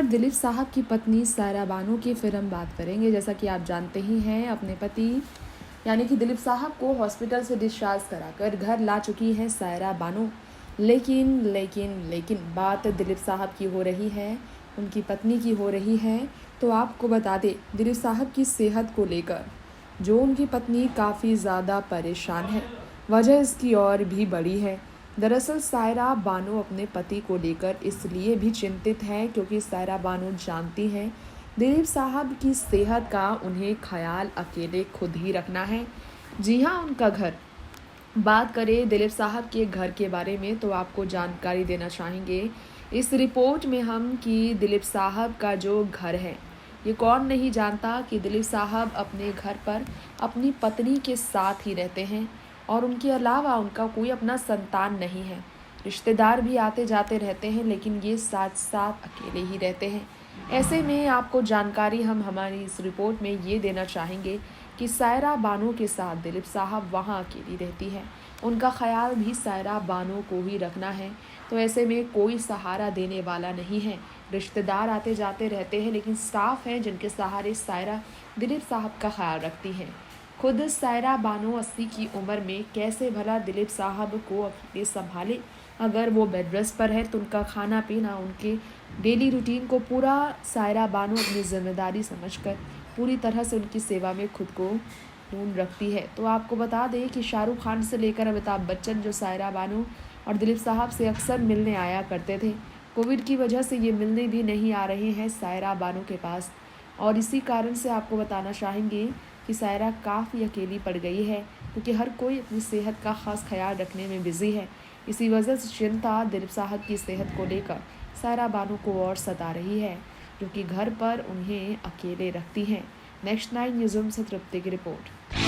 दिलीप साहब की पत्नी सायरा बानो की फिर हम बात करेंगे। जैसा कि आप जानते ही हैं, अपने पति यानी कि दिलीप साहब को हॉस्पिटल से डिस्चार्ज कराकर घर ला चुकी है सायरा बानो। लेकिन बात दिलीप साहब की हो रही है, उनकी पत्नी की हो रही है। तो आपको बता दें, दिलीप साहब की सेहत को लेकर जो उनकी पत्नी काफ़ी ज़्यादा परेशान है। वजह इसकी और भी बड़ी है। दरअसल सायरा बानो अपने पति को लेकर इसलिए भी चिंतित है क्योंकि सायरा बानो जानती हैं दिलीप साहब की सेहत का उन्हें ख्याल अकेले खुद ही रखना है। जी हाँ, उनका घर। बात करें दिलीप साहब के घर के बारे में तो आपको जानकारी देना चाहेंगे इस रिपोर्ट में हम कि दिलीप साहब का जो घर है, ये कौन नहीं जानता कि दिलीप साहब अपने घर पर अपनी पत्नी के साथ ही रहते हैं और उनके अलावा उनका कोई अपना संतान नहीं है। रिश्तेदार भी आते जाते रहते हैं, लेकिन ये साथ साथ अकेले ही रहते हैं। ऐसे में आपको जानकारी हम हमारी इस रिपोर्ट में ये देना चाहेंगे कि सायरा बानो के साथ दिलीप साहब वहाँ अकेली रहती है। उनका ख्याल भी सायरा बानो को ही रखना है। तो ऐसे में कोई सहारा देने वाला नहीं है। रिश्तेदार आते जाते रहते हैं, लेकिन स्टाफ है जिनके सहारे सायरा दिलीप साहब का ख्याल रखती हैं। खुद सायरा बानो 80 की उम्र में कैसे भला दिलीप साहब को अकेले संभाले। अगर वो बेड रेस्ट पर है तो उनका खाना पीना, उनके डेली रूटीन को पूरा सायरा बानो अपनी जिम्मेदारी समझकर पूरी तरह से उनकी सेवा में खुद को ढूंढ रखती है। तो आपको बता दें कि शाहरुख खान से लेकर अमिताभ बच्चन जो सायरा बानो और दिलीप साहब से अक्सर मिलने आया करते थे, कोविड की वजह से ये मिलने भी नहीं आ रहे हैं सायरा बानो के पास। और इसी कारण से आपको बताना चाहेंगे कि सायरा काफ़ी अकेली पड़ गई है, क्योंकि हर कोई अपनी सेहत का ख़ास ख्याल रखने में बिज़ी है। इसी वजह से चिंता दिलीप साहब की सेहत को लेकर सायरा बानो को और सता रही है, जो कि घर पर उन्हें अकेले रखती हैं। नेक्स्ट 9 न्यूज़ से तृप्ति की रिपोर्ट।